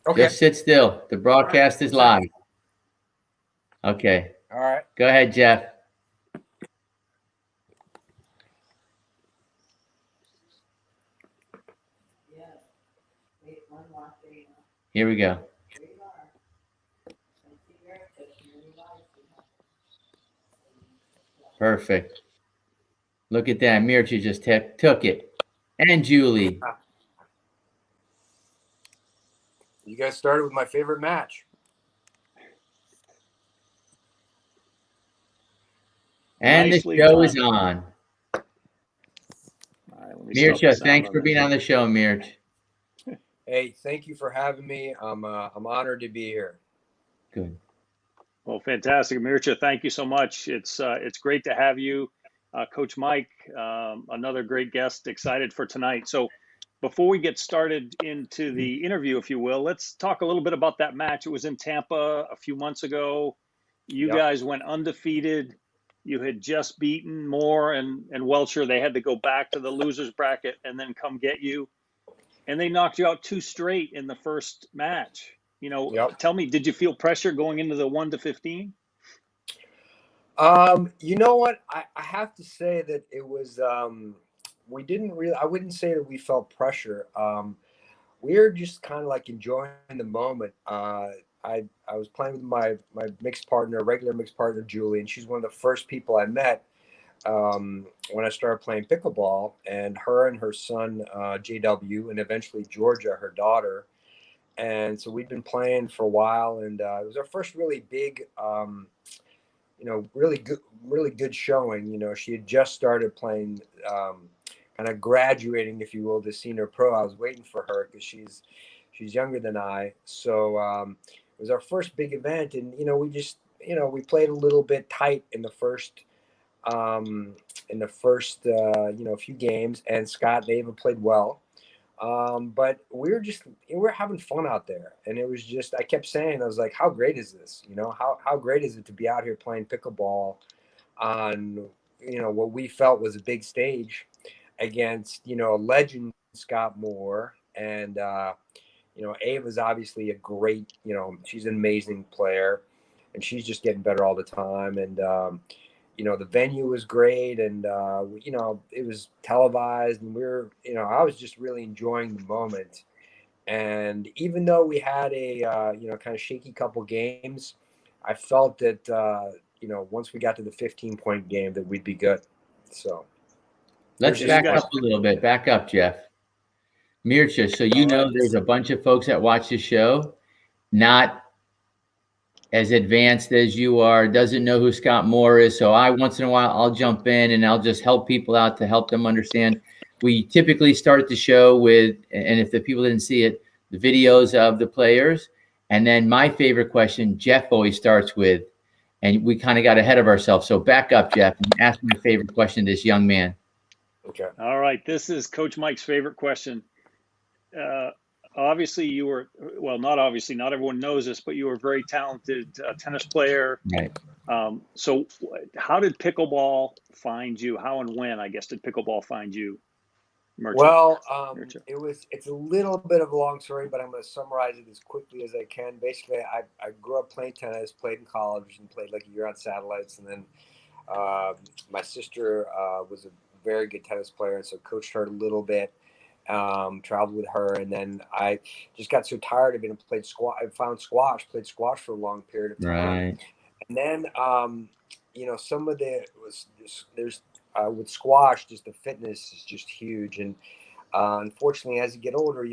Okay. Just sit still. The All right. broadcast is One second. live. Okay. All right. Go ahead, Jeff. Here we go. Perfect. Look at that. Mircea just took it. And Julie. Ah, you guys started with my favorite match. And the Nicely show is done. on. All right, let me stop the Mircea, sound thanks on for that. being on the show, Mircea. Hey, thank you for having me. I'm honored to be here. Good. Well, fantastic, Mircea. Thank you so much. It's great to have you, Coach Mike. Another great guest. Excited for tonight. So, before we get started into the interview, if you will, let's talk a little bit about that match. It was in Tampa a few months ago. You Yep. guys went undefeated. You had just beaten Moore and Welcher. They had to go back to the losers bracket and then come get you. And they knocked you out two straight in the first match. Yep. Tell me, did you feel pressure going into the 1 to 15? You know what? I have to say that it was we didn't really I wouldn't say that we felt pressure. We were just kind of like enjoying the moment. I was playing with my mixed partner, regular mixed partner Julie, and she's one of the first people I met when I started playing pickleball. And her son JW, and eventually Georgia, her daughter. And so we'd been playing for a while, and it was our first really big, really good showing. She had just started playing. Kind of graduating, if you will, to senior pro. I was waiting for her because she's younger than I. So it was our first big event, and we played a little bit tight um, in the first few games, and Scott they even played well. But we were having fun out there, and it was just I kept saying I was like, how great is this? How great is it to be out here playing pickleball on what we felt was a big stage against a legend Scott Moore, and Ava's obviously a great, she's an amazing player, and she's just getting better all the time. And the venue was great, and it was televised, and I was just really enjoying the moment. And even though we had a kind of shaky couple games, I felt that once we got to the 15-point game that we'd be good. So it was Let's Yeah, you just back fun. up guys. a little bit. Back up, Jeff. Mircea, so All right. there's a bunch of folks that watch the show, not as advanced as you are, doesn't know who Scott Moore is. So once in a while, I'll jump in and I'll just help people out to help them understand. We typically start the show with, and if the people didn't see it, the videos of the players. And then my favorite question, Jeff always starts with, and we kind of got ahead of ourselves. So back up, Jeff, and ask my favorite question to this young man. Okay. All right, this is Coach Mike's favorite question. Uh, Obviously, you were, well, not obviously, not everyone knows this, but you were a very talented tennis player. Right. So, how did pickleball find you? How and when, I guess, did pickleball find you, Mircea? Well, Mircea. it's a little bit of a long story, but I'm going to summarize it as quickly as I can. Basically, I grew up playing tennis, played in college, and played like a year on satellites. And then my sister was a very good tennis player, and so coached her a little bit. Traveled with her, and then I just got so tired of it and played squash. I found squash, played squash for a long period of time, Right. and then some of the was there's with squash, just the fitness is just huge, and unfortunately, as you get older,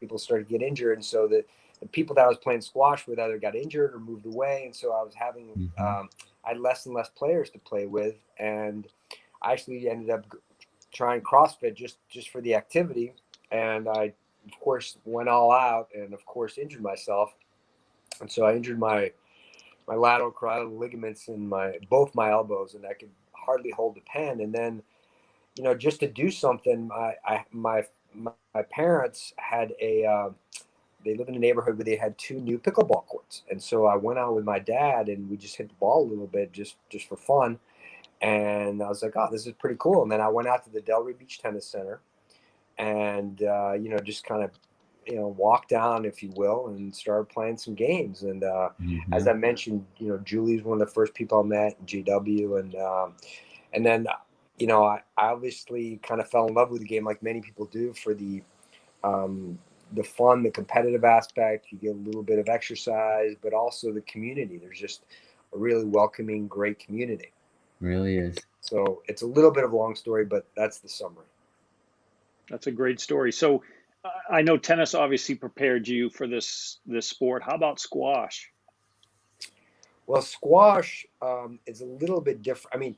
people start to get injured, and so the people that I was playing squash with either got injured or moved away, and so I was having Mhm. I had less and less players to play with, and I actually ended up trying CrossFit just for the activity, and I of course went all out, and of course injured myself, and so I injured my lateral carotid ligaments in my both my elbows, and I could hardly hold the pen. And then just to do something, my parents had they live in a neighborhood where they had two new pickleball courts, and so I went out with my dad, and we just hit the ball a little bit just for fun. And I was like, oh, this is pretty cool. And then I went out to the Delray Beach Tennis Center, and just kind of walked down, if you will, and started playing some games. And as I mentioned, Julie's one of the first people I met in GW, and then I obviously kind of fell in love with the game like many people do for the fun, the competitive aspect. You get a little bit of exercise, but also the community. There's just a really welcoming, great community. Really is. So it's a little bit of a long story, but that's the summary. That's a great story. So I know tennis obviously prepared you for this sport. How about squash? Well, squash is a little bit different. I mean,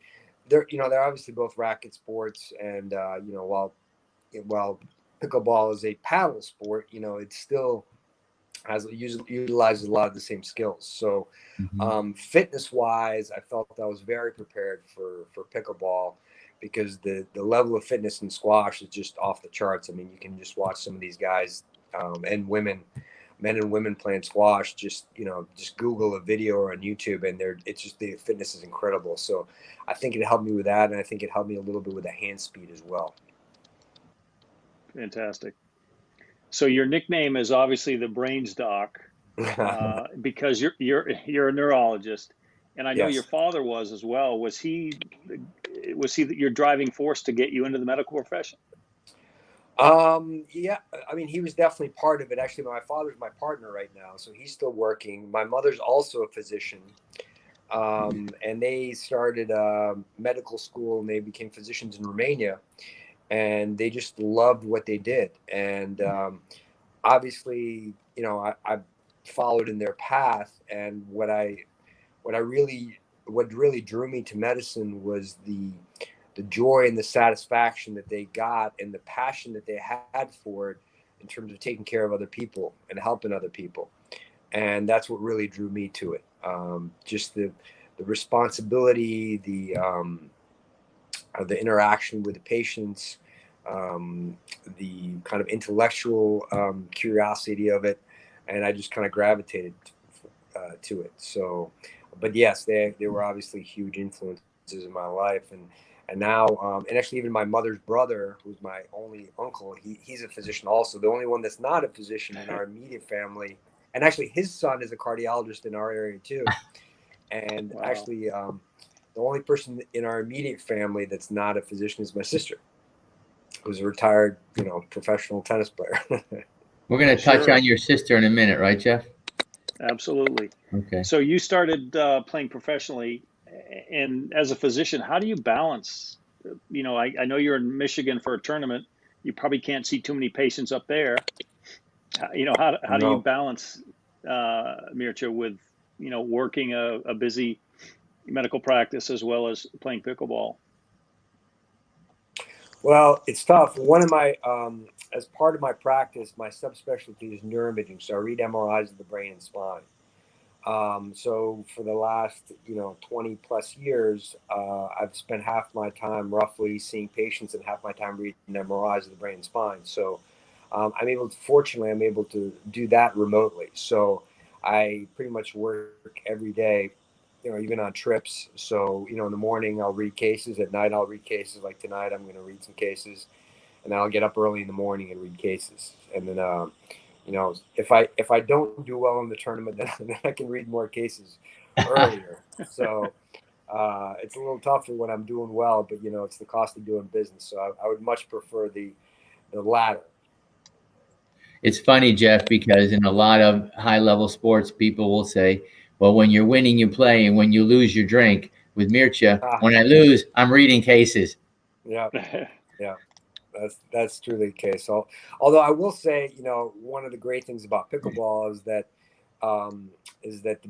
they're obviously both racket sports, and while pickleball is a paddle sport, it still utilizes a lot of the same skills. So fitness wise, I felt I was very prepared for pickleball, because the level of fitness in squash is just off the charts. I mean, you can just watch some of these guys and women, men and women playing squash. Just Google a video or on YouTube, and it's just, the fitness is incredible. So I think it helped me with that, and I think it helped me a little bit with the hand speed as well. Fantastic. So your nickname is obviously the Brains Doc, because you're a neurologist, and I know your father was as well. Was he your driving force to get you into the medical profession? Yeah, I mean, he was definitely part of it. Actually, my father's my partner right now, so he's still working. My mother's also a physician, and they started medical school, and they became physicians in Romania, and they just loved what they did. And obviously, I followed in their path, and what really drew me to medicine was the joy and the satisfaction that they got, and the passion that they had for it, in terms of taking care of other people and helping other people. And that's what really drew me to it. Just the responsibility, the interaction with the patients, the kind of intellectual curiosity of it, and I just kind of gravitated to it. So, but yes, they were obviously huge influences in my life, and now, and actually even my mother's brother, who's my only uncle, he's a physician also. The only one that's not a physician in our immediate family, and actually his son is a cardiologist in our area too. And Wow. actually, the only person in our immediate family that's not a physician is my sister, who's a retired, professional tennis player. We're going to touch on your sister in a minute, right, Jeff? Absolutely. Okay. So you started playing professionally, and as a physician, how do you balance? I know you're in Michigan for a tournament. You probably can't see too many patients up there. How do you balance, Mircea, with working a busy medical practice as well as playing pickleball? Well, it's tough. One of my, as part of my practice, my subspecialty is neuroimaging. So I read MRIs of the brain and spine. So for the last, 20 plus years, I've spent half my time roughly seeing patients and half my time reading MRIs of the brain and spine. So fortunately, I'm able to do that remotely. So I pretty much work every day, even on trips. So, in the morning I'll read cases, at night I'll read cases. Like tonight, I'm going to read some cases, and then I'll get up early in the morning and read cases. And then, if I don't do well in the tournament, then I can read more cases earlier. So it's a little tougher when I'm doing well, but it's the cost of doing business. So I would much prefer the latter. It's funny, Jeff, because in a lot of high-level sports, people will say, well, when you're winning, you play, and when you lose, you drink. With Mircea, when I lose, I'm reading cases. Yeah, yeah, that's truly the case. So, although I will say, one of the great things about pickleball is that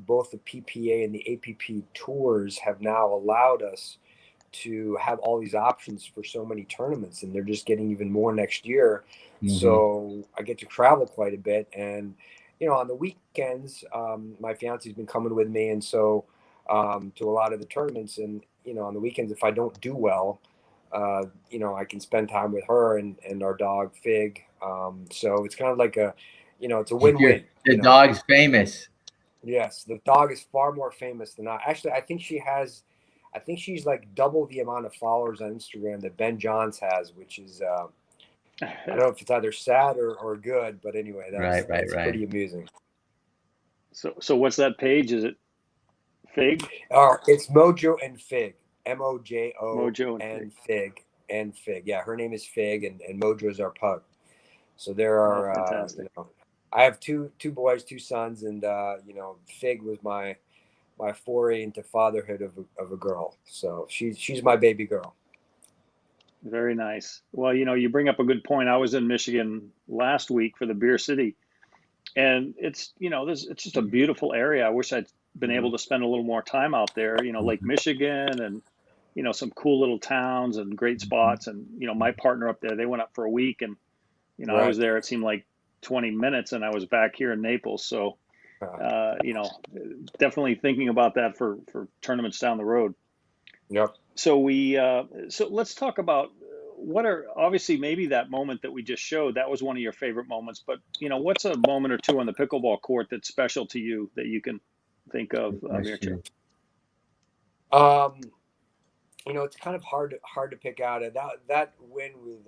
both the PPA and the APP tours have now allowed us to have all these options for so many tournaments, and they're just getting even more next year. So I get to travel quite a bit, and on the weekends, my fiance's been coming with me, and so to a lot of the tournaments. And on the weekends, if I don't do well, I can spend time with her and our dog Fig. So it's kind of like it's a win-win. The dog's famous. Yes, the dog is far more famous than I. Actually, I think she's like double the amount of followers on Instagram that Ben Johns has, which is I don't know if it's either sad or good, but anyway, Right, that's right. pretty amusing. So what's that page? Is it Fig? It's Mojo and Fig, Mojo Mojo and Fig. and Fig. Yeah, her name is Fig, and Mojo is our pug. So there Oh, are, fantastic. I have two boys, two sons, and Fig was my foray into fatherhood of a girl. So she's my baby girl. Very nice. Well, you bring up a good point. I was in Michigan last week for the Beer City, and it's just a beautiful area. I wish I'd been able to spend a little more time out there. Lake Michigan, and some cool little towns and great spots. And my partner up there, they went up for a week, and I was Right. there. It seemed like 20 minutes, and I was back here in Naples. So definitely thinking about that for tournaments down the road. Yep. So let's talk about what are obviously maybe that moment that we just showed. That was one of your favorite moments, but what's a moment or two on the pickleball court that's special to you that you can think of, Mircea? It's kind of hard to pick out. And that win with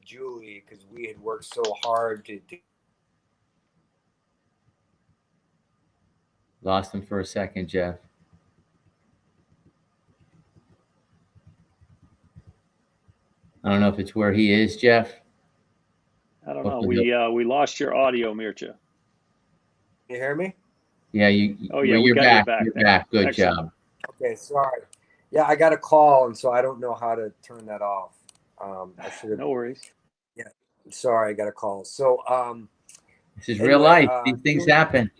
Julie, because we had worked so hard to. Lost him for a second, Jeff. I don't know if it's where he is, Jeff. I don't know. We lost your audio, Mircea. Can you hear me? Yeah, we you're got back. you back. You're back. Good Excellent. job. Okay, sorry. Yeah, I got a call, and so I don't know how to turn that off. I should have. No worries. Yeah, sorry, I got a call. So this is real life. These things happen.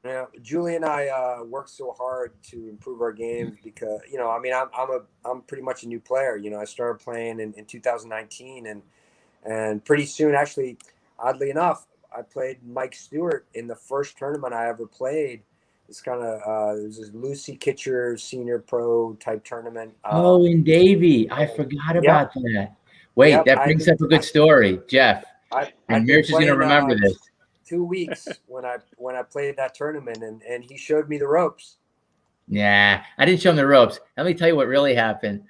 Yeah, Julie and I worked so hard to improve our games because I'm pretty much a new player. I started playing in 2019, and pretty soon, actually, oddly enough, I played Mike Stewart in the first tournament I ever played. It's kind of it was this Lucy Kitcher Senior Pro type tournament. In Davie, I forgot about that. Wait, that brings up a good story, Jeff. And Mircea's going to remember this. 2 weeks when I played that tournament, and he showed me the ropes. Yeah, I didn't show him the ropes. Let me tell you what really happened.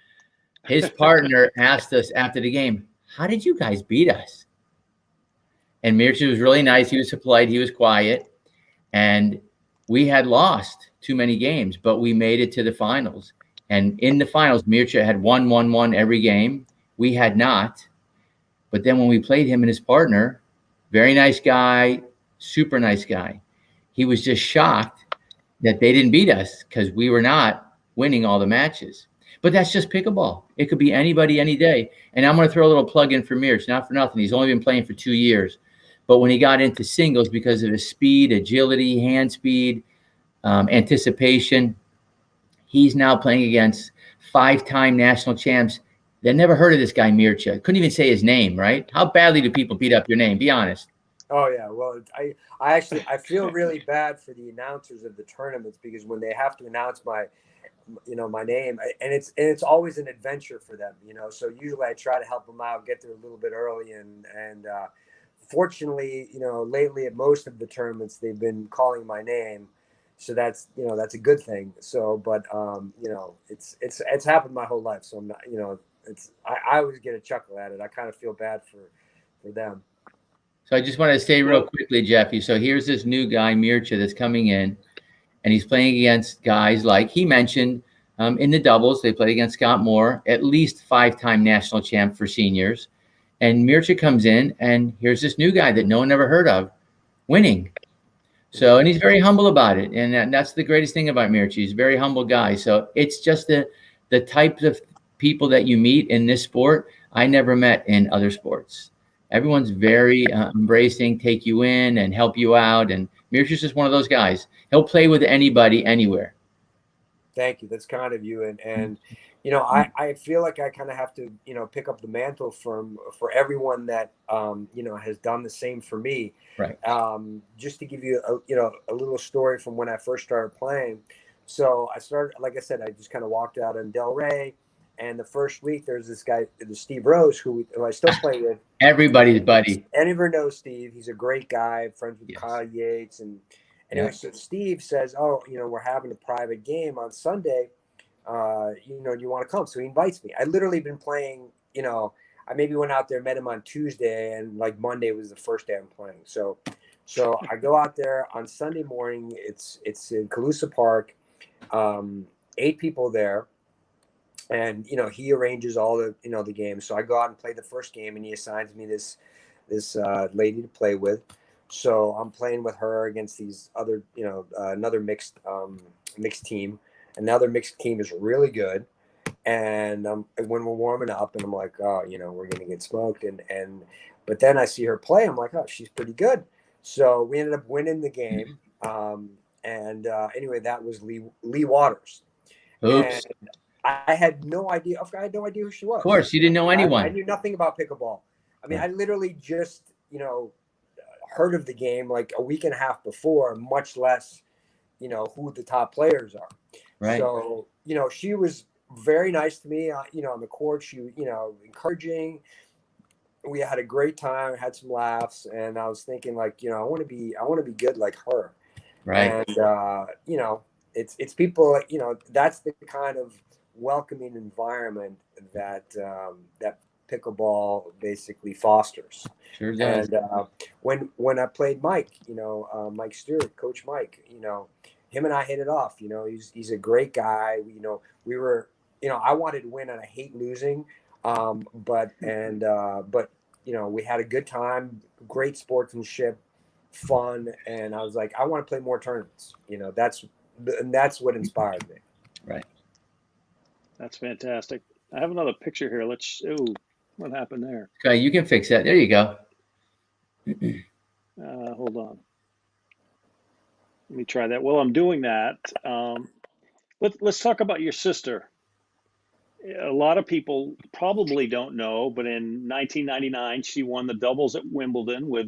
His partner asked us after the game, "How did you guys beat us?" And Mircea was really nice. He was polite. He was quiet. And we had lost too many games, but we made it to the finals. And in the finals, Mircea had won every game. We had not. But then when we played him and his partner, very nice guy, super nice guy, he was just shocked that they didn't beat us because we were not winning all the matches. But that's just pickleball. It could be anybody, any day. And I'm going to throw a little plug in for Mircea, not for nothing. He's only been playing for 2 years. But when he got into singles, because of his speed, agility, hand speed, anticipation, he's now playing against 5-time national champs. They never heard of this guy, Mircea. Couldn't even say his name, right? How badly do people beat up your name? Be honest. Oh yeah, well, I feel really bad for the announcers of the tournaments, because when they have to announce my name, and it's always an adventure for them, So usually I try to help them out, get there a little bit early, and fortunately, lately at most of the tournaments they've been calling my name, so that's a good thing. So, but it's happened my whole life, so I'm not, I always get a chuckle at it. I kind of feel bad for them. So I just want to say real quickly, Jeffy. So here's this new guy, Mircea, that's coming in, and he's playing against guys like he mentioned in the doubles. They played against Scott Moore, at least 5-time national champ for seniors. And Mircea comes in, and here's this new guy that no one ever heard of, winning. So, and he's very humble about it. And that's the greatest thing about Mircea. He's a very humble guy. So it's just the types of people that you meet in this sport I never met in other sports. Everyone's very embracing, take you in and help you out. And Mircea's just one of those guys. He'll play with anybody, anywhere. Thank you. That's kind of you. And I feel like I kind of have to, pick up the mantle for everyone that, has done the same for me. Right. Just to give you a little story from when I first started playing. So I started, like I said, I just kind of walked out in Del Rey. And the first week, there's this guy, Steve Rose, who I still play with. Everybody's buddy. Anyone knows Steve? He's a great guy, friends with Kyle Yates. And anyway, so Steve says, "Oh, we're having a private game on Sunday. Do you want to come?" So he invites me. I literally been playing, I maybe went out there, met him on Tuesday, and like Monday was the first day I'm playing. So I go out there on Sunday morning. It's in Calusa Park, 8 people there, and he arranges all the the games. So I go out and play the first game, and he assigns me this lady to play with. So I'm playing with her against these other another mixed team. Another mixed team is really good. And when we're warming up, and I'm like, oh, we're gonna get smoked, but then I see her play. I'm like, oh, she's pretty good. So we ended up winning the game. Anyway, that was Lee Waters. Oops. And I had no idea. I had no idea who she was. Of course, you didn't know anyone. I knew nothing about pickleball. I mean, I literally just heard of the game like a week and a half before, much less who the top players are. Right. So she was very nice to me. On the court, she encouraging. We had a great time, had some laughs, and I was thinking like I want to be good like her. Right. And it's people like that's the kind of welcoming environment that that pickleball basically fosters. Sure does. And when I played Mike, Mike Stewart, Coach Mike, him and I hit it off. He's a great guy. We were, I wanted to win and I hate losing. But we had a good time, great sportsmanship, fun, and I was like, I want to play more tournaments. That's what inspired me. Right. That's fantastic. I have another picture here. What happened there? Okay, you can fix that. There you go. Hold on. Let me try that. While I'm doing that, let's talk about your sister. A lot of people probably don't know, but in 1999, she won the doubles at Wimbledon with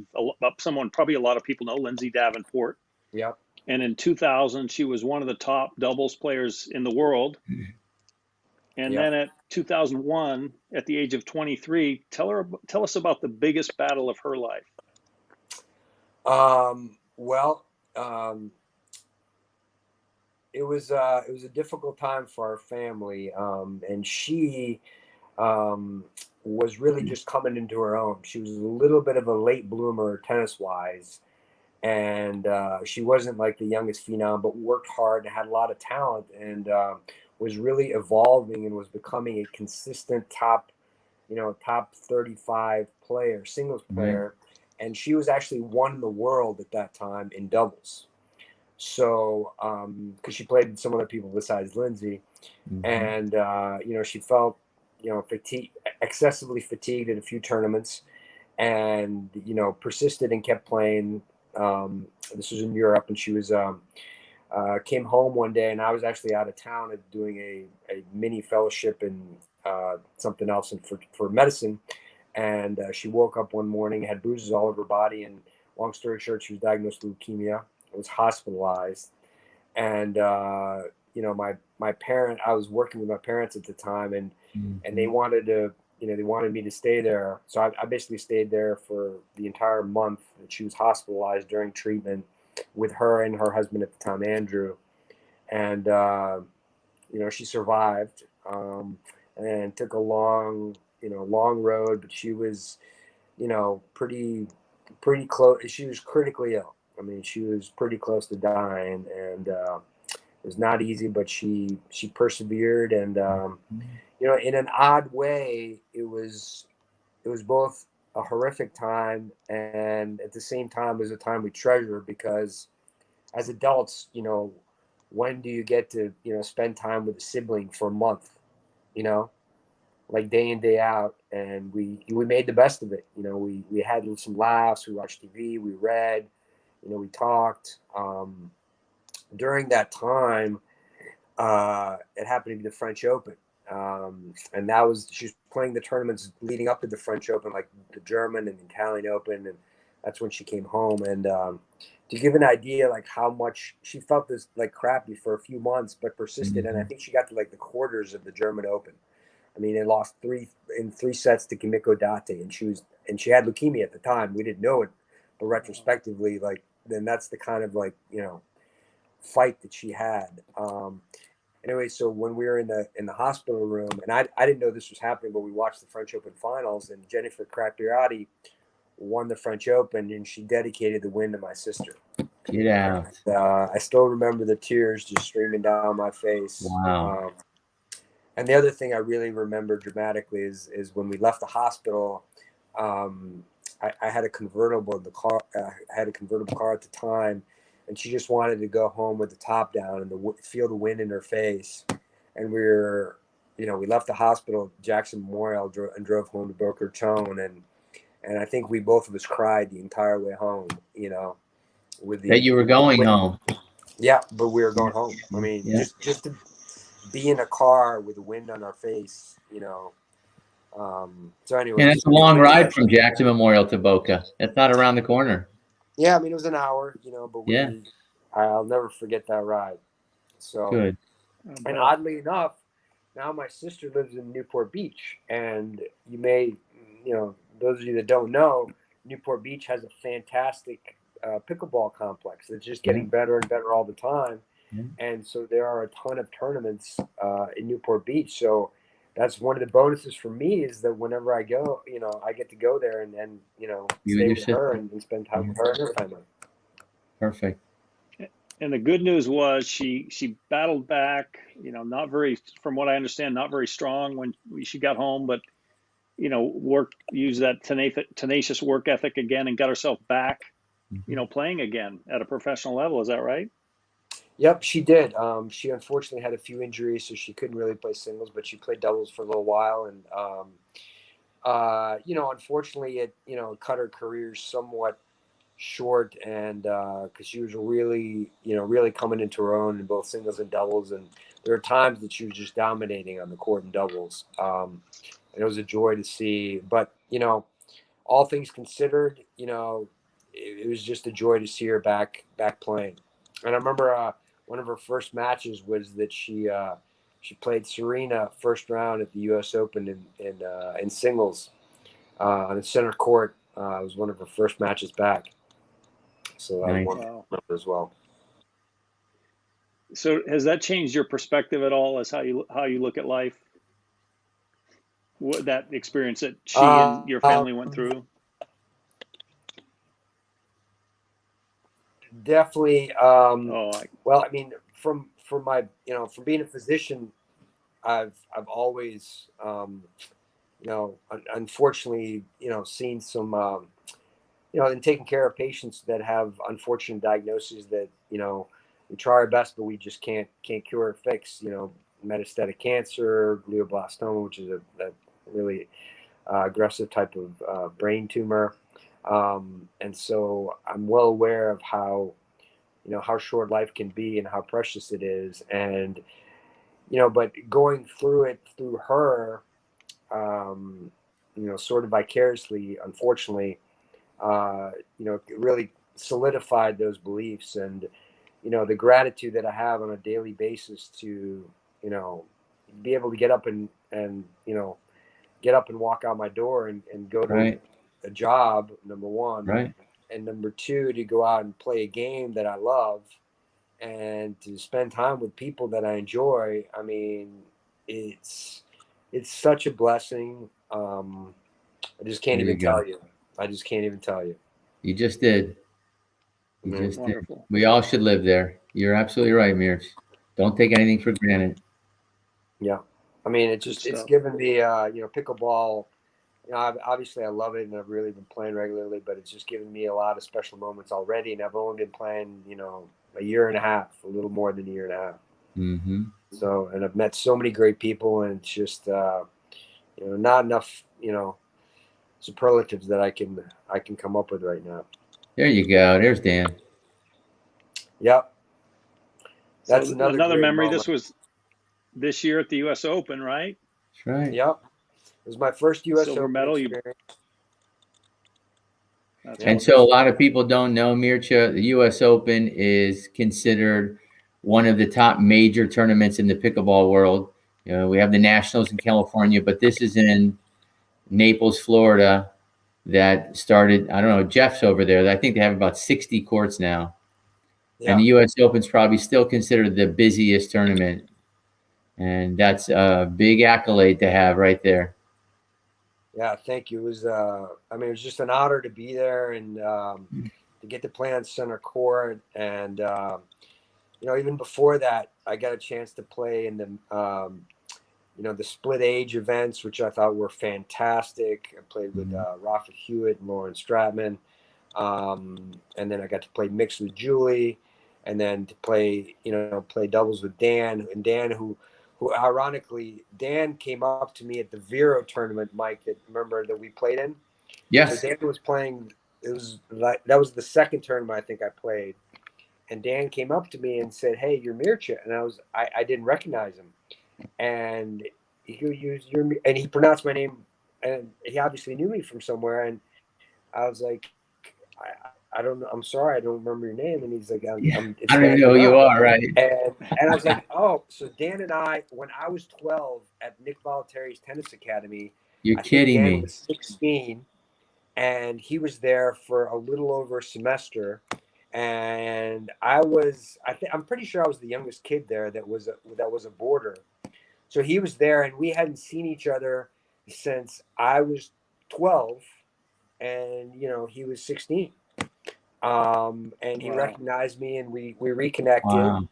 someone probably a lot of people know, Lindsay Davenport. Yep. And in 2000, she was one of the top doubles players in the world. And then at 2001, at the age of 23, tell us about the biggest battle of her life. It was a difficult time for our family, and she was really just coming into her own. She was a little bit of a late bloomer tennis wise, and she wasn't like the youngest phenom, but worked hard and had a lot of talent, and was really evolving and was becoming a consistent top 35 player, singles player. Mm-hmm. And she was actually one in the world at that time in doubles. So, because she played with some other people besides Lindsay, mm-hmm. And she felt excessively fatigued at a few tournaments, and persisted and kept playing. This was in Europe, and she was came home one day, and I was actually out of town doing a mini fellowship in something else for medicine. And she woke up one morning, had bruises all over her body, and long story short, she was diagnosed with leukemia. Was hospitalized, and my parent. I was working with my parents at the time, and mm-hmm. and they wanted me to stay there. So I basically stayed there for the entire month that she was hospitalized during treatment with her and her husband at the time, Andrew. And she survived, and took a long road, but she was pretty close. She was critically ill. I mean, she was pretty close to dying, and it was not easy, but she persevered. And in an odd way, it was both a horrific time, and at the same time, it was a time we treasure, because as adults, when do you get to spend time with a sibling for a month, like day in, day out? And we made the best of it. We had some laughs, we watched TV, we read. We talked. During that time, it happened to be the French Open. And that was, she was playing the tournaments leading up to the French Open, like the German and Italian Open. And that's when she came home. And to give an idea, like how much she felt this like crappy for a few months, but persisted. Mm-hmm. And I think she got to like the quarters of the German Open. I mean, they lost three sets to Kimiko Date, and she had leukemia at the time. We didn't know it, but retrospectively, like, then that's the kind of fight that she had. Anyway, so when we were in the hospital room, and I didn't know this was happening, but we watched the French Open finals, and Jennifer Crapirati won the French Open, and she dedicated the win to my sister. Get out. I still remember the tears just streaming down my face. Wow. And the other thing I really remember dramatically is when we left the hospital. I had a convertible in the car. I had a convertible car at the time, and she just wanted to go home with the top down and feel the wind in her face. And we left the hospital, Jackson Memorial, drove home to Boca Raton, and I think we both of us cried the entire way home. That you were going home. Yeah, but we were going home. I mean, just to be in a car with the wind on our face, So anyway, and it's a long ride from Jackson Memorial to Boca. It's not around the corner. Yeah, I mean it was an hour, but I'll never forget that ride. So good. And oddly enough, now my sister lives in Newport Beach, and you may, those of you that don't know, Newport Beach has a fantastic pickleball complex that's just getting better and better all the time. And so there are a ton of tournaments in Newport Beach. So that's one of the bonuses for me is that whenever I go, I get to go there and stay with her and spend time with her and her family. Perfect. And the good news was she battled back, not very, from what I understand, not very strong when she got home, but, used that tenacious work ethic again and got herself back, playing again at a professional level. Is that right? Yep, she did. She unfortunately had a few injuries, so she couldn't really play singles, but she played doubles for a little while. And, unfortunately it, cut her career somewhat short, and because she was really coming into her own in both singles and doubles. And there were times that she was just dominating on the court in doubles. And it was a joy to see. But, all things considered, it was just a joy to see her back playing. And I remember one of her first matches was that she played Serena first round at the U.S. Open in singles on the center court. It was one of her first matches back. So that was one to remember as well. So has that changed your perspective at all as how you look at life? What that experience that she and your family went through? Definitely. Well, I mean, from my, from being a physician, I've always, unfortunately, seen some, and taking care of patients that have unfortunate diagnoses that, we try our best, but we just can't cure or fix, metastatic cancer, glioblastoma, which is a really aggressive type of brain tumor. And so I'm well aware of how short life can be and how precious it is. And, but going through it through her, sort of vicariously, unfortunately, it really solidified those beliefs. And, the gratitude that I have on a daily basis to, be able to get up and walk out my door and go to a job, number one, and number two, to go out and play a game that I love and to spend time with people that I enjoy. I mean, it's such a blessing. I just can't even tell you. I just can't even tell you. You just did. Just did. We all should live there. You're absolutely right, Mirc. Don't take anything for granted. Yeah. I mean, it's given me, pickleball. Obviously I love it and I've really been playing regularly, but it's just given me a lot of special moments already. And I've only been playing, a year and a half, a little more than a year and a half. Mm-hmm. So, and I've met so many great people, and it's just, not enough, superlatives that I can come up with right now. There you go. There's Dan. Yep. That's another memory. Moment. This was this year at the U.S. Open, right? That's right. Yep. It was my first U.S. Silver Open medal. experience. And so a lot of people don't know, Mircea, the U.S. Open is considered one of the top major tournaments in the pickleball world. We have the Nationals in California, but this is in Naples, Florida, that started, I don't know, Jeff's over there. I think they have about 60 courts now. Yeah. And the U.S. Open is probably still considered the busiest tournament And that's a big accolade to have right there. Yeah, thank you. It was, I mean, it was just an honor to be there and to get to play on center court. And, you know, even before that, I got a chance to play in the, you know, the split age events, which I thought were fantastic. I played with Rafa Hewitt and Lauren Stratman. And then I got to play mixed with Julie, and then to play, you know, play doubles with Dan. And Dan, who ironically, Dan came up to me at the Vero tournament, Mike, that remember that we played in? Yes. So Dan was playing, it was like, that was the second tournament I think I played. And Dan came up to me and said, "Hey, you're Mircea." And I didn't recognize him. And and he pronounced my name, and he obviously knew me from somewhere. And I was like, I don't know. I'm sorry, I don't remember your name. And he's like, it's I don't Dan even know who you Bernard. are, right? And I was like, oh, so Dan and I, when I was 12 at Nick Bollettieri's tennis academy, You're I think kidding Dan me. was 16, and he was there for a little over a semester. And I'm pretty sure I was the youngest kid there that was a boarder. So he was there, and we hadn't seen each other since I was 12, and you know he was 16. And he recognized me, and we reconnected. Wow.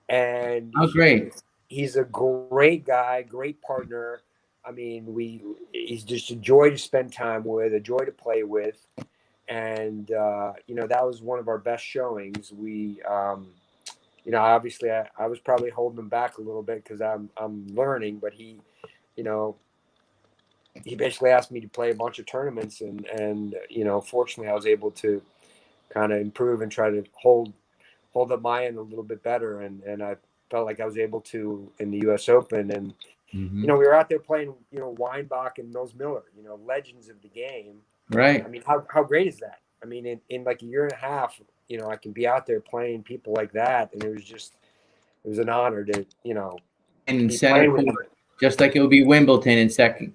And Oh, great. he's a great guy, great partner. I mean, he's just a joy to spend time with, a joy to play with. And you know, that was one of our best showings. We you know, obviously I was probably holding him back a little bit because I'm learning, but he, you know, he basically asked me to play a bunch of tournaments, and you know, fortunately I was able to kind of improve and try to hold up my end a little bit better, and I felt like I was able to in the U.S. Open. And you know, we were out there playing, you know, Weinbach and Mills Miller, you know, legends of the game. Right. I mean, how great is that? I mean, in like a year and a half, you know, I can be out there playing people like that, and it was an honor to, you know, In be center playing with court, just like it would be Wimbledon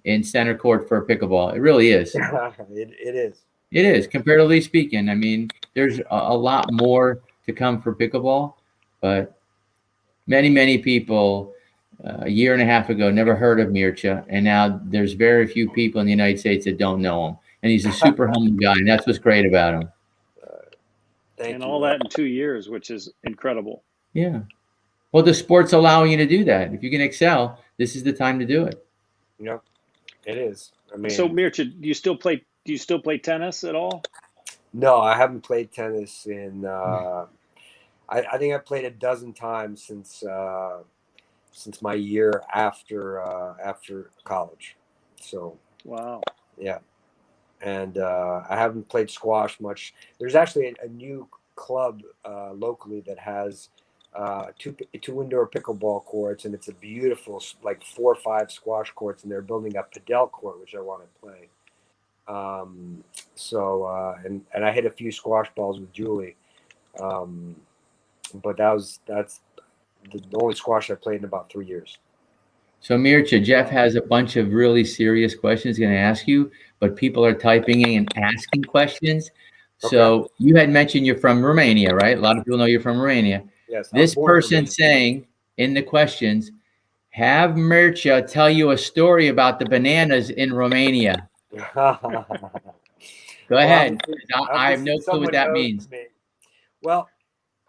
in center court for pickleball. It really is. it is. It is, comparatively speaking. I mean, there's a lot more to come for pickleball, but many people a year and a half ago never heard of Mircea, and now there's very few people in the United States that don't know him. And he's a super humble guy, and that's what's great about him. And all that in 2 years, which is incredible. Yeah. Well, the sport's allowing you to do that. If you can excel, this is the time to do it. You know, it is. I mean, so Mircea, do you still play tennis at all? No, I haven't played tennis in. I think I've played a dozen times since my year after college. So wow. Yeah, and I haven't played squash much. There's actually a new club locally that has two indoor pickleball courts, and it's a beautiful, like 4 or 5 squash courts, and they're building a padel court, which I want to play. And I hit a few squash balls with Julie, but that's the only squash I played in about 3 years. So Mircea, Jeff has a bunch of really serious questions he's going to ask you, but people are typing in and asking questions. So Okay. you had mentioned you're from Romania, right? A lot of people know you're from Romania. Yes. This person saying in the questions, have Mircea tell you a story about the bananas in Romania. Go ahead. I have no clue what that means. Well,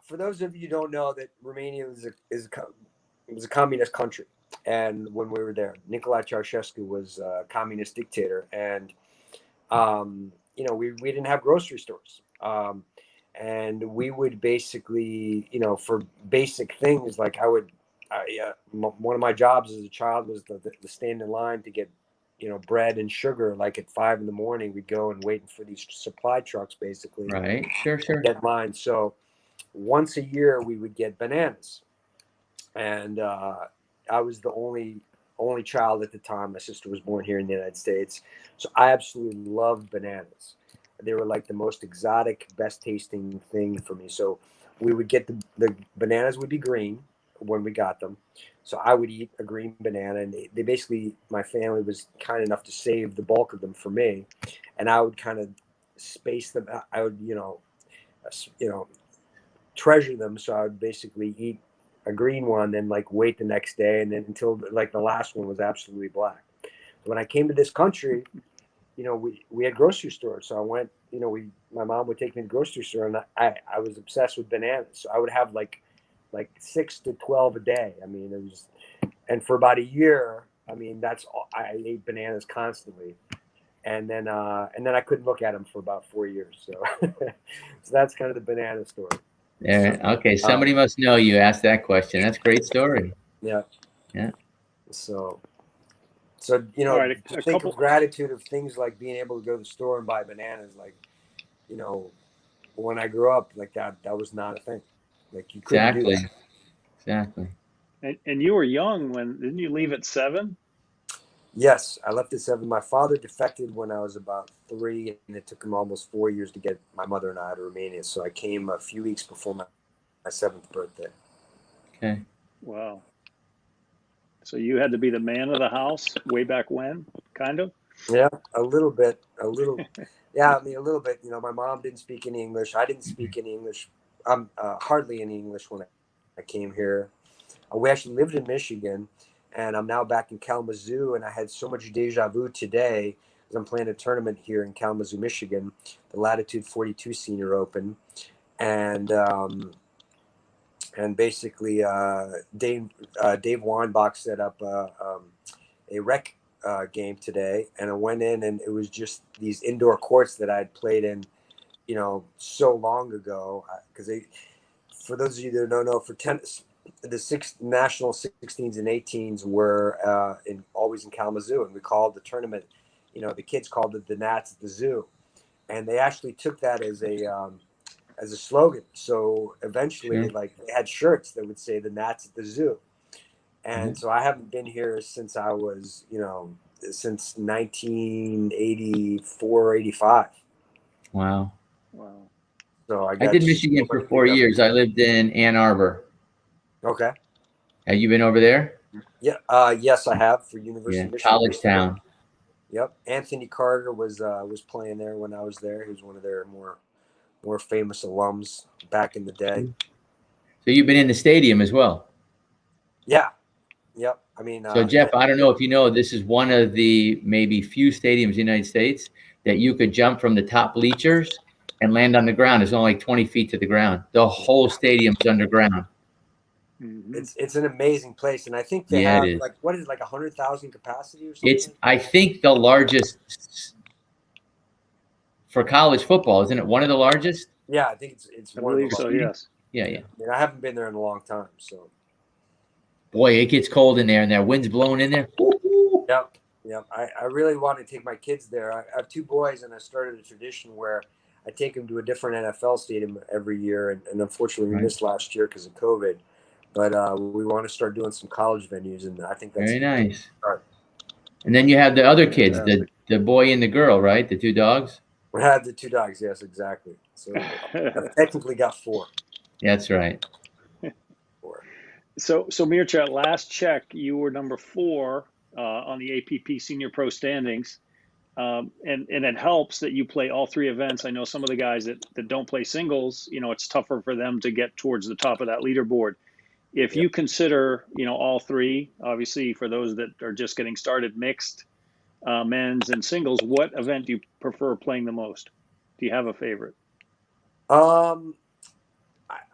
for those of you who don't know, that Romania was a communist country, and when we were there, Nicolae Ceausescu was a communist dictator, and you know, we didn't have grocery stores, and we would basically, you know, for basic things like one of my jobs as a child was to stand in line to get, you know, bread and sugar. Like at 5 a.m, we'd go and wait for these supply trucks, basically. Right. Sure. Get line. So once a year we would get bananas, and I was the only child at the time. My sister was born here in the United States, so I absolutely loved bananas. They were like the most exotic, best tasting thing for me. So we would get the bananas would be green when we got them. So I would eat a green banana, and they basically, my family was kind enough to save the bulk of them for me, and I would kind of space them. I would, you know, treasure them. So I would basically eat a green one, then like wait the next day, and then until like the last one was absolutely black. When I came to this country, we had grocery stores. So I went, my mom would take me to the grocery store, and I was obsessed with bananas. So I would have like 6 to 12 a day. I mean, it was, and for about a year, I mean, that's all, I ate bananas constantly. And then I couldn't look at them for about 4 years. So, so that's kind of the banana story. Yeah. Okay. Somebody must know you asked that question. That's a great story. Yeah. Yeah. So All right, to think of gratitude of things like being able to go to the store and buy bananas, like, when I grew up, like that was not a thing. Like you couldn't do that. Exactly. And you were young didn't you leave at 7? Yes, I left at 7. My father defected when I was about 3, and it took him almost 4 years to get my mother and I to Romania. So I came a few weeks before my 7th birthday. Okay. Wow. So you had to be the man of the house way back when, kind of? Yeah, a little bit. Yeah, I mean, a little bit. My mom didn't speak any English. I didn't speak any English. Hardly any English when I came here. We actually lived in Michigan, and I'm now back in Kalamazoo, and I had so much deja vu today because I'm playing a tournament here in Kalamazoo, Michigan, the Latitude 42 Senior Open, and basically Dave Weinbach set up a rec game today, and I went in, and it was just these indoor courts that I had played in, so long ago. Because for those of you that don't know, for tennis, the 6 national 16s and 18s were always in Kalamazoo, and we called the tournament, the kids called it the Nats at the Zoo, and they actually took that as a slogan. So eventually, like, they had shirts that would say the Nats at the Zoo. And so I haven't been here since I was, since 1984, 85. Wow. So I did Michigan for 4 years. I lived in Ann Arbor. Okay. Have you been over there? Yeah. Yes, I have, for University of Michigan. College town. Yep. Anthony Carter was playing there when I was there. He was one of their more famous alums back in the day. So you've been in the stadium as well? Yeah. Yep. I mean, so Jeff, I don't know if you know, this is one of the maybe few stadiums in the United States that you could jump from the top bleachers and land on the ground. It's only like 20 feet to the ground. The whole stadium's underground. It's an amazing place, and I think they have like, what is it, like 100,000 capacity or something? It's, I think, the largest for college football, isn't it? One of the largest. Yeah, I think it's I believe so. Yes. Yeah. I mean, I haven't been there in a long time, so. Boy, it gets cold in there, and that wind's blowing in there. Yep. I really want to take my kids there. I have 2 boys, and I started a tradition where I take them to a different NFL stadium every year, and unfortunately we missed last year because of COVID. But we want to start doing some college venues, and I think that's very nice. And then you have the other kids, the boy and the girl, right? The 2 dogs. We had the 2 dogs. Yes, exactly. So I've technically got 4. That's right. 4. So Mircea, at last check, you were number 4 on the APP Senior Pro standings, and it helps that you play all 3 events. I know some of the guys that don't play singles, it's tougher for them to get towards the top of that leaderboard. If you consider, all 3, obviously for those that are just getting started, mixed, men's and singles, what event do you prefer playing the most? Do you have a favorite? I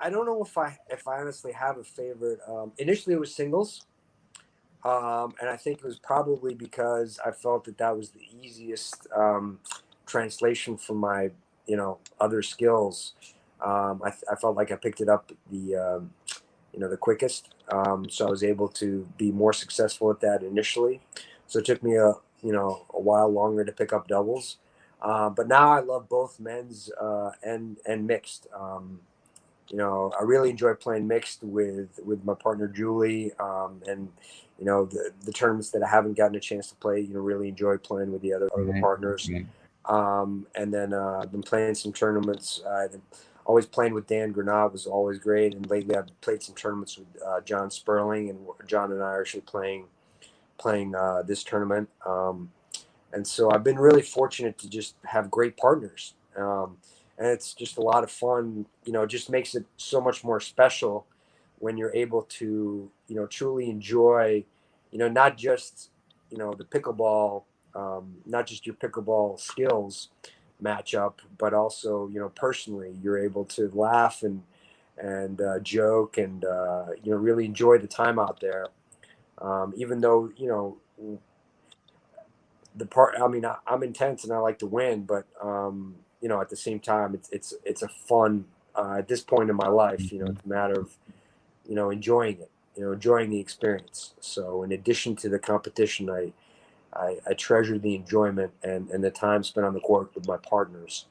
don't know if I honestly have a favorite. Initially it was singles. And I think it was probably because I felt that was the easiest translation from my, other skills. I felt like I picked it up the quickest. So I was able to be more successful at that initially. So it took me a while longer to pick up doubles. But now I love both men's and mixed. I really enjoy playing mixed with my partner Julie, and the tournaments that I haven't gotten a chance to play. Really enjoy playing with the other partners. And then I've been playing some tournaments. Always playing with Dan Granat was always great, and lately I've played some tournaments with John Sperling, and John and I are actually playing this tournament. And so I've been really fortunate to just have great partners. And it's just a lot of fun. It just makes it so much more special when you're able to, truly enjoy, not just, the pickleball, not just your pickleball skills match up, but also, personally, you're able to laugh and joke and, really enjoy the time out there. Even though, I mean, I'm intense and I like to win, but, at the same time, it's a fun, at this point in my life, it's a matter of, enjoying it, enjoying the experience. So in addition to the competition, I treasure the enjoyment and the time spent on the court with my partners.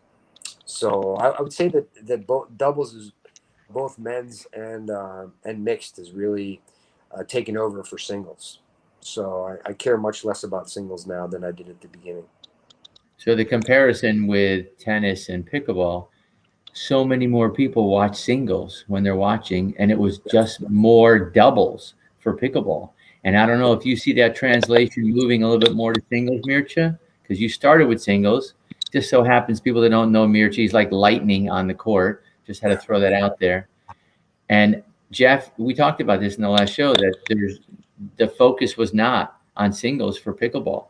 So I would say that both doubles is both men's and mixed is really taken over for singles. So I care much less about singles now than I did at the beginning. So the comparison with tennis and pickleball, so many more people watch singles when they're watching, and it was just more doubles for pickleball. And I don't know if you see that translation moving a little bit more to singles, Mircea, because you started with singles. Just so happens people that don't know Mircea, he's like lightning on the court. Just had to throw that out there. And Jeff, we talked about this in the last show that the focus was not on singles for pickleball.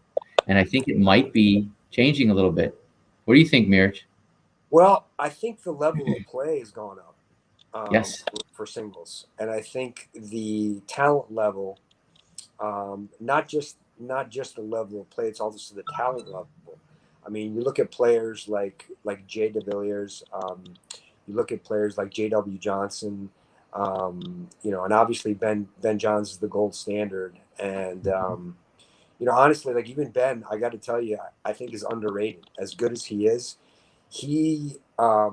And I think it might be changing a little bit. What do you think, Mircea? Well, I think the level of play has gone up Yes. for singles, and I think the talent level, not just the level of play, it's also the talent level. I mean, you look at players like Jay DeVilliers, you look at players like J.W. Johnson, and obviously Ben Johns is the gold standard, and honestly, like even Ben, I got to tell you, I think is underrated. As good as he is, he, I've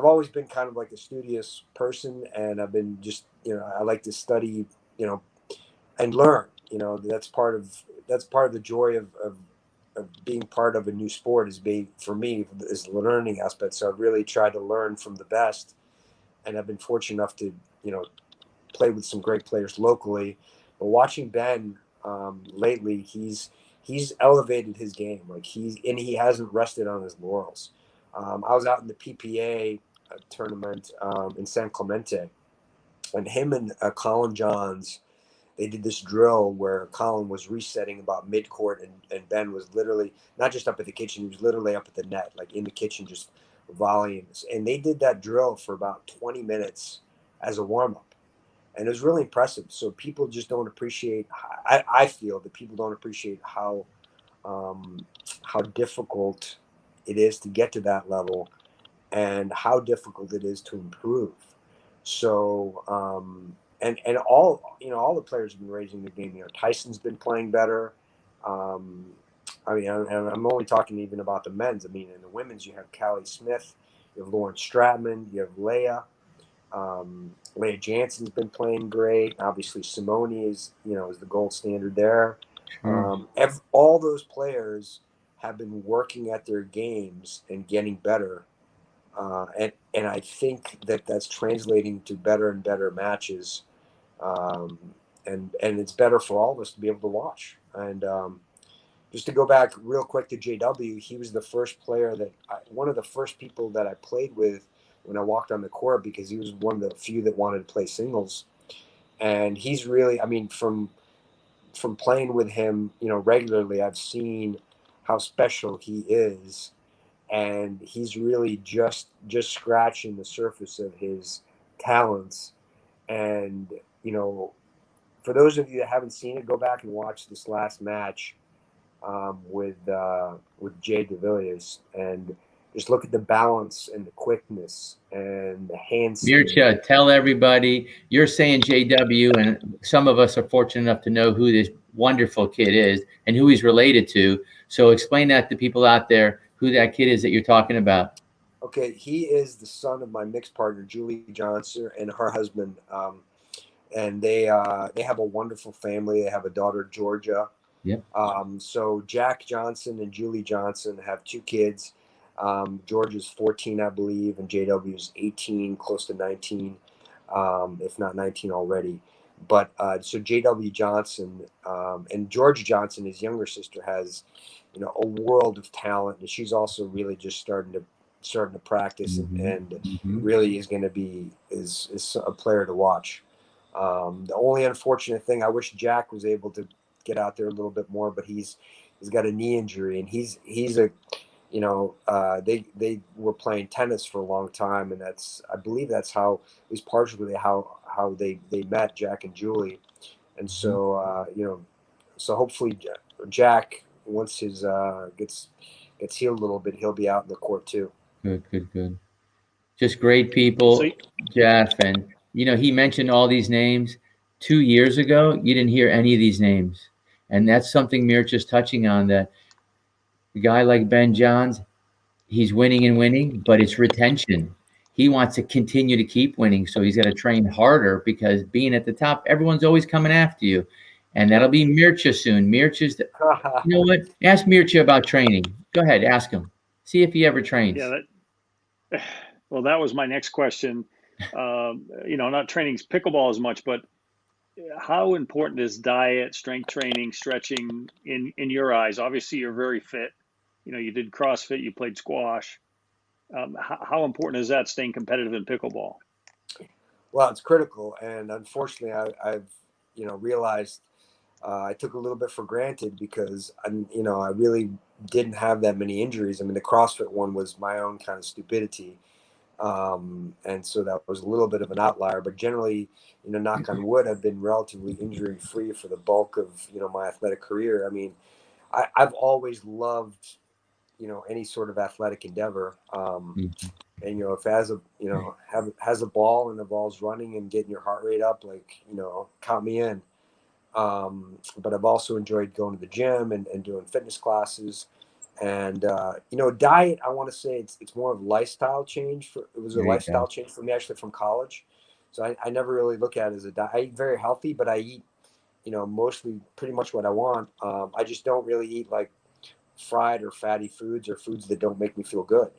always been kind of like a studious person, and I've been just, I like to study, and learn. That's part of the joy of being part of a new sport is being, for me, is the learning aspect. So I've really tried to learn from the best, and I've been fortunate enough to, play with some great players locally. But watching Ben lately, he's elevated his game. Like he hasn't rested on his laurels. I was out in the PPA tournament in San Clemente, and him and Colin Johns, they did this drill where Colin was resetting about midcourt, and Ben was literally not just up at the kitchen, he was literally up at the net, like in the kitchen, just volleying. And they did that drill for about 20 minutes as a warm up. And it was really impressive. So people just don't appreciate, I feel that people don't appreciate how difficult it is to get to that level and how difficult it is to improve. So, and all the players have been raising their game. Tyson's been playing better. I mean, and I'm only talking even about the men's. I mean, in the women's, you have Callie Smith, you have Lauren Stratman, you have Leia. Leia Jansen's been playing great. Obviously, Simone is the gold standard there. Sure. All those players have been working at their games and getting better. And I think that's translating to better and better matches, and it's better for all of us to be able to watch. And just to go back real quick to JW, he was the first player one of the first people that I played with when I walked on the court, because he was one of the few that wanted to play singles. And he's really, I mean, from playing with him, regularly, I've seen how special he is. And he's really just scratching the surface of his talents. And for those of you that haven't seen it, go back and watch this last match with Jay DeVilliers, and just look at the balance and the quickness and the hand. Mircea, tell everybody, you're saying JW, and some of us are fortunate enough to know who this wonderful kid is and who he's related to. So explain that to people out there, who that kid is that you're talking about. Okay, he is the son of my mixed partner, Julie Johnson, and her husband. And they have a wonderful family. They have a daughter, Georgia. Yep. So Jack Johnson and Julie Johnson have two kids. Georgia's 14, I believe, and JW is 18, close to 19, if not 19 already. But so JW Johnson and Georgia Johnson, his younger sister, has a world of talent, and she's also really just starting to starting to practice, Mm-hmm. and Mm-hmm. really is going to be is a player to watch. The only unfortunate thing, I wish Jack was able to get out there a little bit more, but he's got a knee injury, and he's a they were playing tennis for a long time, and I believe that's how, at least partially how they met, Jack and Julie, and so so hopefully Jack, once his gets healed a little bit, he'll be out in the court too. Good. Just great So people, Jeff. And, he mentioned all these names. 2 years ago, you didn't hear any of these names. And that's something Mircea's touching on, that a guy like Ben Johns, he's winning and winning, but it's retention. He wants to continue to keep winning. So he's got to train harder, because being at the top, everyone's always coming after you. And that'll be Mircea soon. Mircea's, you know what? Ask Mircea about training. Go ahead, ask him. See if he ever trains. yeah, well, that was my next question. Not training pickleball as much, but how important is diet, strength training, stretching in your eyes? Obviously, you're very fit. You did CrossFit, you played squash. How important is that, staying competitive in pickleball? Well, it's critical, and unfortunately, I've realized I took a little bit for granted, because I really didn't have that many injuries. I mean, the CrossFit one was my own kind of stupidity, and so that was a little bit of an outlier. But generally, knock on wood, I've been relatively injury free for the bulk of my athletic career. I mean, I've always loved any sort of athletic endeavor. And if it has has a ball, and the ball's running and getting your heart rate up, like count me in. But I've also enjoyed going to the gym and doing fitness classes, and diet. I want to say it's more of a lifestyle change. It was a There you lifestyle go. change for me, actually, from college. So I never really look at it as a diet. I eat very healthy, but I eat mostly pretty much what I want. I just don't really eat like fried or fatty foods, or foods that don't make me feel good.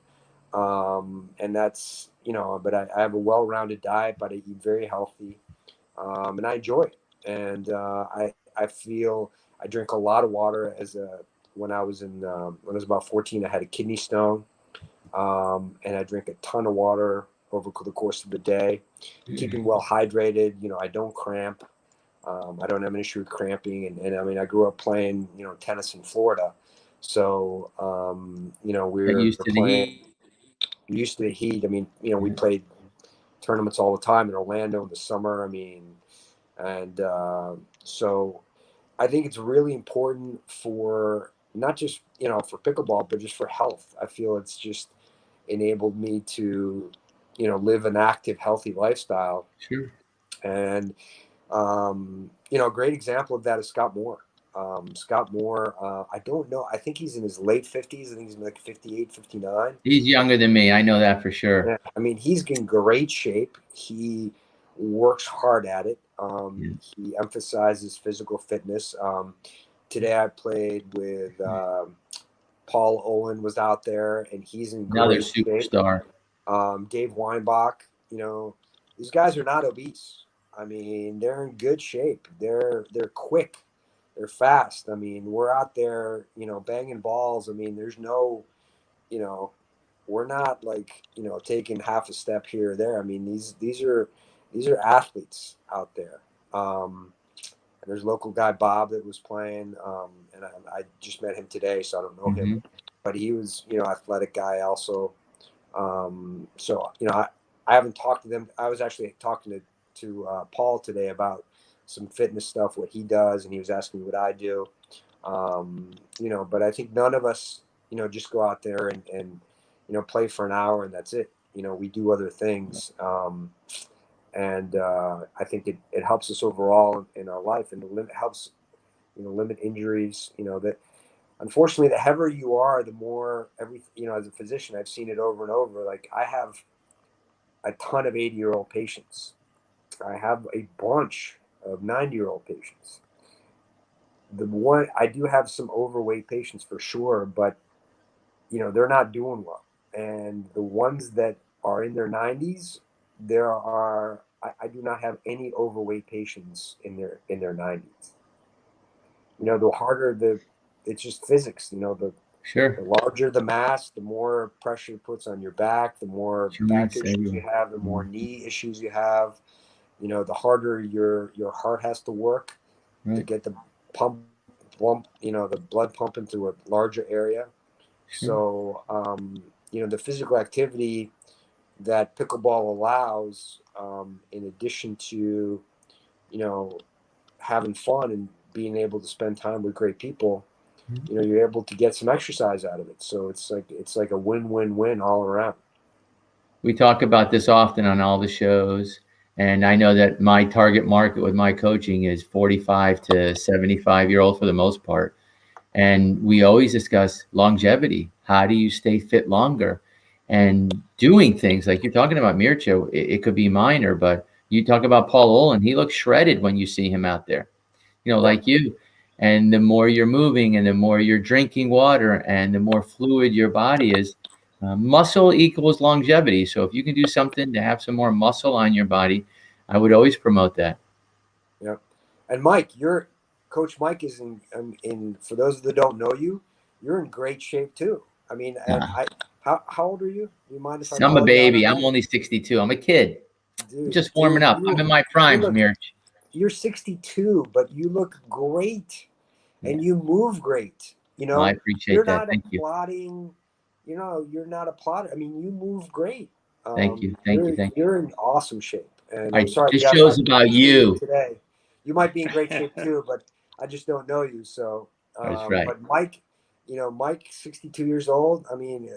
And that's but I have a well-rounded diet, but I eat very healthy, and I enjoy it. And I feel I drink a lot of water. When I was about 14, I had a kidney stone, and I drink a ton of water over the course of the day, keeping well hydrated. I don't cramp. I don't have an issue with cramping, and I mean, I grew up playing tennis in Florida, so Get we're used to the heat. playing used to the heat. I mean, we played tournaments all the time in Orlando in the summer. I mean, and so I think it's really important for not just for pickleball, but just for health. I feel it's just enabled me to live an active, healthy lifestyle. Sure. And a great example of that is Scott Moore. Scott Moore, I don't know. I think he's in his late 50s. I think he's like 58, 59. He's younger than me. I know that for sure. Yeah, I mean, he's in great shape. He works hard at it. Yeah. He emphasizes physical fitness. Today I played with Paul Owen was out there, and he's in Another great shape. superstar. Dave Weinbach, these guys are not obese. I mean, they're in good shape. They're quick. They're fast. I mean, we're out there, banging balls. I mean, there's no, we're not like, taking half a step here or there. I mean, these are athletes out there. And there's a local guy, Bob, that was playing, and I just met him today, so I don't know him, but he was, athletic guy also. So I haven't talked to them. I was actually talking to Paul today about some fitness stuff, what he does, and he was asking me what I do. But I think none of us, just go out there and play for an hour and that's it. We do other things. And I think it helps us overall in our life, and helps, limit injuries, that unfortunately, the heavier you are, the more as a physician, I've seen it over and over. Like, I have a ton of 80-year-old patients. I have a bunch of 90-year-old patients. I do have some overweight patients for sure, but they're not doing well. And the ones that are in their 90s, I do not have any overweight patients in their 90s. The harder it's just physics. Sure. The larger the mass, the more pressure it puts on your back, the more back Joints issues you everywhere. have, the more knee issues you have. The harder your heart has to work to Right. get the the blood pump into a larger area. Sure. So, the physical activity that pickleball allows, in addition to, having fun and being able to spend time with great people, you're able to get some exercise out of it. So it's like a win-win-win all around. We talk about this often on all the shows. And I know that my target market with my coaching is 45 to 75-year-old for the most part. And we always discuss longevity. How do you stay fit longer? And doing things like you're talking about Mircea, it could be minor, but you talk about Paul Olin, he looks shredded when you see him out there, like you. And the more you're moving and the more you're drinking water and the more fluid your body is, muscle equals longevity. So if you can do something to have some more muscle on your body, I would always promote that. Yeah. And Mike, Coach Mike is in for those that don't know you, you're in great shape too. I mean, and how old are you? Do you mind if I I'm a call you out baby. on I'm that? only 62. I'm a kid. I'm Dude, just warming up. I'm in my prime, Mircea. you're 62, but you look great and you move great. Well, I appreciate You're that. not Thank you. applauding, you're not a plotter. I mean, you move great. Thank you. Thank you. Thank you. You're in awesome shape. And All I'm right. sorry, This Jeff, show's I about didn't see you you. today. You might be in great shape too, but I just don't know you. So, That's right. but Mike, Mike, 62 years old. I mean,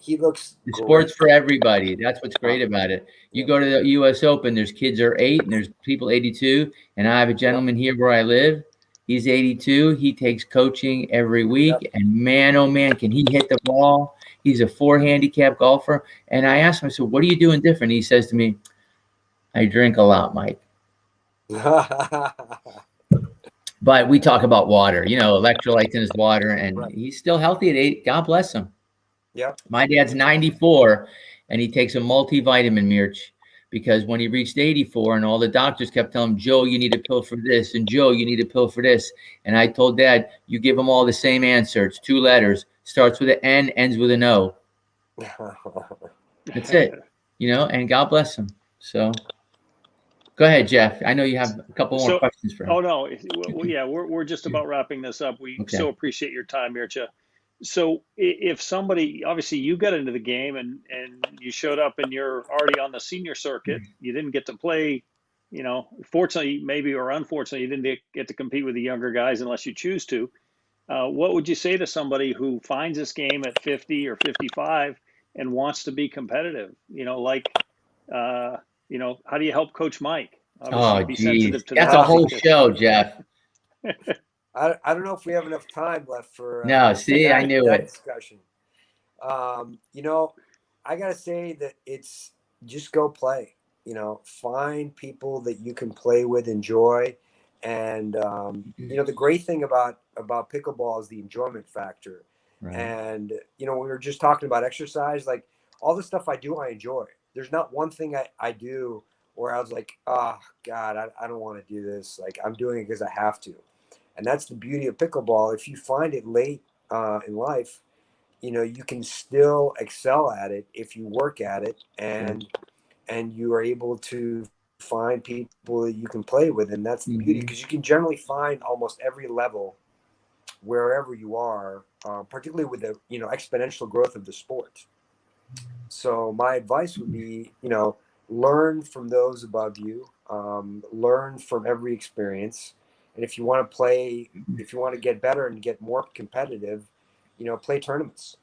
he looks The great. sport's for everybody. That's what's great about it. You go to the U.S. Open, there's kids are 8 and there's people 82. And I have a gentleman here where I live. He's 82. He takes coaching every week. And man, oh man, can he hit the ball. He's a 4-handicap golfer. And I asked him, I said, what are you doing different? He says to me, I drink a lot, Mike. But we talk about water, electrolytes in his water. And he's still healthy at 8. God bless him. Yeah. My dad's 94 and he takes a multivitamin, Mirch, because when he reached 84 and all the doctors kept telling him, Joe, you need a pill for this, and Joe, you need a pill for this. And I told Dad, you give them all the same answer. It's 2 letters, starts with an N, ends with an O. That's it, and God bless him. So go ahead, Jeff. I know you have a couple more questions for him. Oh no, well, yeah, we're just about wrapping this up. We so appreciate your time, Mircea. So if somebody, obviously you got into the game and you showed up and you're already on the senior circuit, you didn't get to play, fortunately, maybe, or unfortunately, you didn't get to compete with the younger guys unless you choose to. What would you say to somebody who finds this game at 50 or 55 and wants to be competitive? How do you help Coach Mike? Obviously, Oh, be geez. sensitive to That's that. a whole show, Jeff. I don't know if we have enough time left for no. See, I knew that it. discussion. I gotta say that it's just go play. Find people that you can play with, enjoy, and the great thing about pickleball is the enjoyment factor. Right. And we were just talking about exercise. Like all the stuff I do, I enjoy. There's not one thing I do where I was like, oh God, I don't want to do this. Like I'm doing it because I have to. And that's the beauty of pickleball. If you find it late in life, you can still excel at it if you work at it, and you are able to find people that you can play with. And that's the beauty, because you can generally find almost every level wherever you are, particularly with the exponential growth of the sport. So my advice would be, learn from those above you, learn from every experience. And if you want to play, if you want to get better and get more competitive, play tournaments.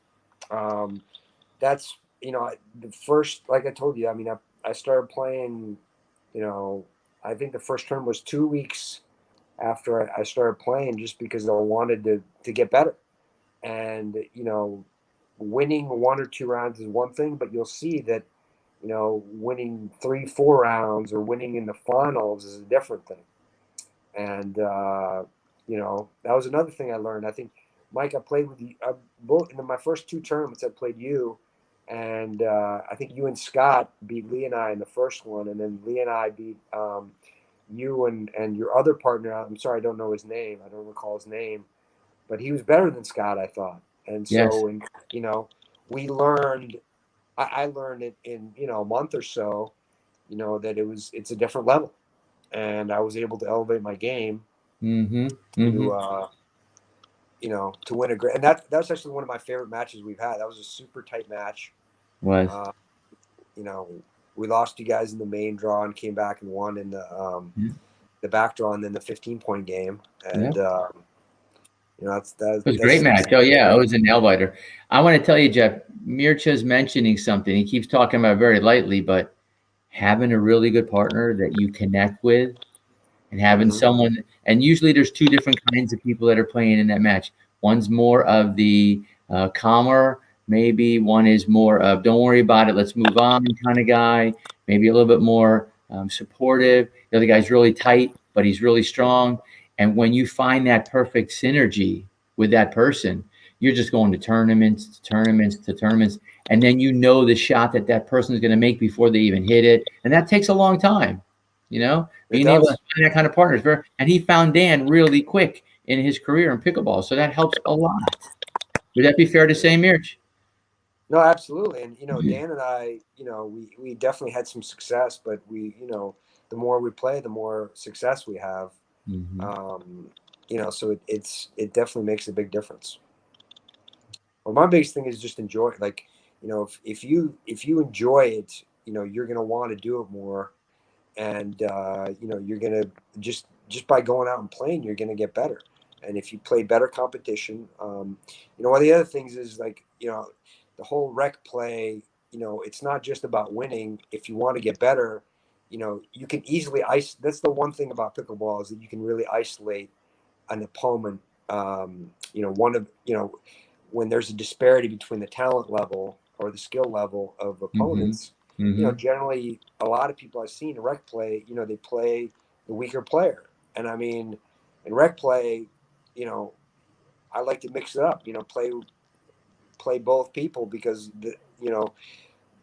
That's, the first, like I told you, I mean, I started playing, I think the first term was 2 weeks after I started playing, just because I wanted to get better. And, winning 1 or 2 rounds is one thing, but you'll see that, winning 3, 4 rounds or winning in the finals is a different thing. And, that was another thing I learned. I think, Mike, I played with you both in my first 2 tournaments. I played you, and I think you and Scott beat Lee and I in the first one, and then Lee and I beat you and your other partner. I'm sorry, I don't know his name. I don't recall his name, but he was better than Scott, I thought. And Yes. so, and we learned. I learned it in a month or so. That it's a different level, and I was able to elevate my game Mm-hmm. Mm-hmm. to win a great. And that's actually one of my favorite matches we've had. That was a super tight match. Was. You know, we lost you guys in the main draw and came back and won in the back draw and then the 15-point game. And that's It was a great match. Oh yeah, it was a nail biter. I want to tell you, Jeff, Mircea's mentioning something. He keeps talking about it very lightly, but having a really good partner that you connect with and having someone, and usually there's two different kinds of people that are playing in that match. One's more of the calmer, maybe one is more of don't worry about it, let's move on kind of guy, maybe a little bit more supportive. The other guy's really tight, but he's really strong. And when you find that perfect synergy with that person, you're just going to tournaments, to tournaments, to tournaments. And then the shot that person is going to make before they even hit it. And that takes a long time, being able to find that kind of partner. And he found Dan really quick in his career in pickleball. So that helps a lot. Would that be fair to say, Mirc? No, absolutely. And, Dan and I, we definitely had some success, but the more we play, the more success we have. So it definitely makes a big difference. Well, my biggest thing is just enjoy it. Like, if you enjoy it, you're going to want to do it more. And, you're going to just by going out and playing, you're going to get better. And if you play better competition, one of the other things is like, the whole rec play, it's not just about winning. If you want to get better, you can easily that's the one thing about pickleball is that you can really isolate an opponent. When there's a disparity between the talent level or the skill level of opponents, generally a lot of people I've seen in rec play, they play the weaker player. And I mean, in rec play, I like to mix it up, play both people because the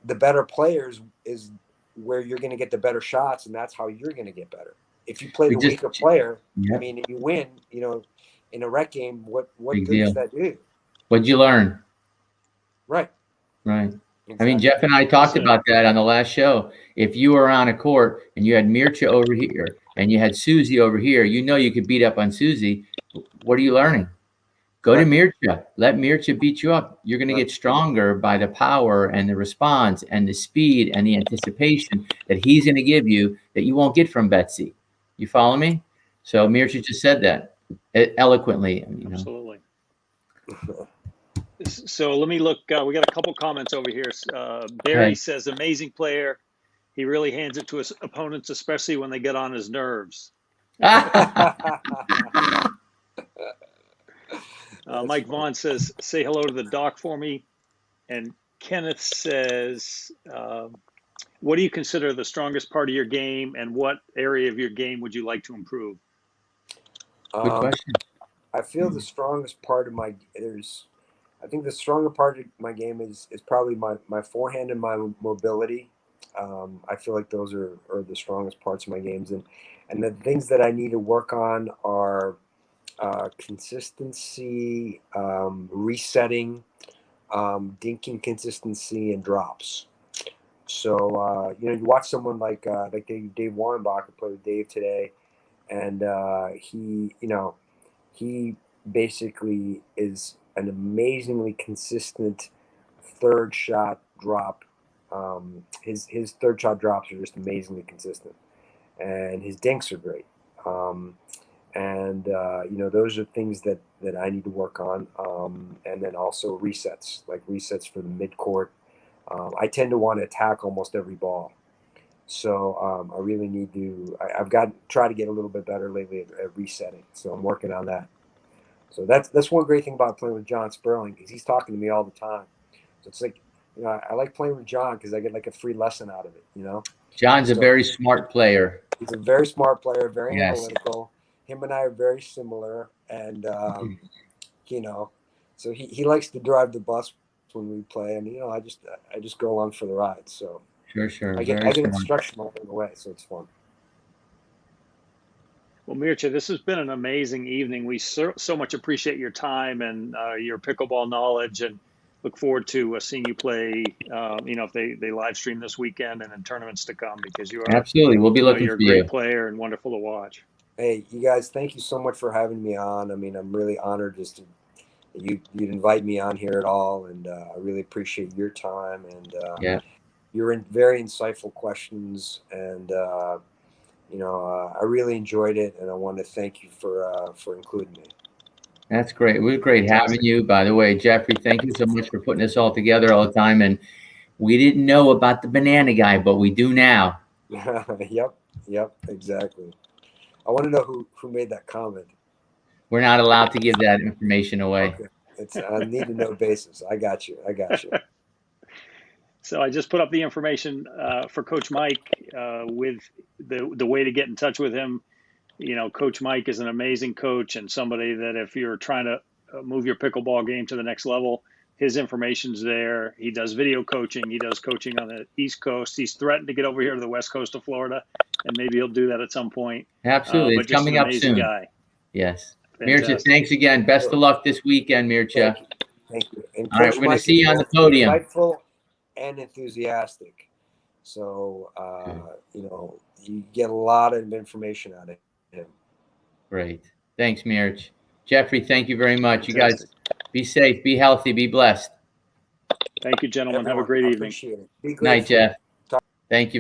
better players is where you're going to get the better shots, and that's how you're going to get better. If you play the weaker player, I mean, you win, in a rec game, what good does that do? What'd you learn? Right. Exactly. I mean, Jeff and I talked about that on the last show. If you were on a court and you had Mircea over here and you had Susie over here, you could beat up on Susie. What are you learning? Go to Mircea. Let Mircea beat you up. You're going to get stronger by the power and the response and the speed and the anticipation that he's going to give you that you won't get from Betsy. You follow me? So Mircea just said that eloquently. Absolutely. So let me look. We got a couple comments over here. Barry says, amazing player. He really hands it to his opponents, especially when they get on his nerves. Mike Vaughn says, say hello to the doc for me. And Kenneth says, what do you consider the strongest part of your game, and what area of your game would you like to improve? Good question. I feel the strongest part of I think the stronger part of my game is probably my forehand and my mobility. I feel like those are the strongest parts of my games, and the things that I need to work on are consistency, resetting, dinking consistency, and drops. So you watch someone like Dave Warrenbach, who played with Dave today, and he basically is an amazingly consistent third shot drop. His third shot drops are just amazingly consistent, and his dinks are great. Those are things that I need to work on. And then also resets for the mid court. I tend to want to attack almost every ball. So I really need to. I've got to try to get a little bit better lately at resetting. So I'm working on that. So that's one great thing about playing with John Sperling, because he's talking to me all the time. So it's like, I like playing with John because I get like a free lesson out of it. John's a very smart player. He's a very smart player, very analytical. Him and I are very similar, and so he likes to drive the bus when we play, and I just go along for the ride. So sure, I get instruction along the way, so it's fun. Well, Mircea, this has been an amazing evening. We so much appreciate your time and your pickleball knowledge, and look forward to seeing you play. If they live stream this weekend and in tournaments to come, because you are Absolutely. We'll be looking you're a for great you. player and wonderful to watch. Hey, you guys, thank you so much for having me on. I mean, I'm really honored just to you'd invite me on here at all, and I really appreciate your time and your very insightful questions, and I really enjoyed it, and I want to thank you for including me. That's great. It was great having you. By the way, Jeffrey, thank you so much for putting this all together all the time. And we didn't know about the banana guy, but we do now. Yep, exactly. I want to know who made that comment. We're not allowed to give that information away. Okay. It's a need to know basis. I got you. So I just put up the information for Coach Mike with the way to get in touch with him. Coach Mike is an amazing coach and somebody that if you're trying to move your pickleball game to the next level, his information's there. He does video coaching. He does coaching on the East Coast. He's threatened to get over here to the West Coast of Florida, and maybe he'll do that at some point. Absolutely. It's coming up soon. Guy. Yes. Fantastic. Mircea, thanks again. Best of luck this weekend, Mircea. Thank you. And all right, we're going to see you on the podium. Insightful and enthusiastic. So, you get a lot of information out of him. Great. Thanks, Mircea. Jeffrey, thank you very much. Fantastic. You guys be safe, be healthy, be blessed. Thank you, gentlemen. Have a great evening. Appreciate it. Be night, Jeff. Thank you.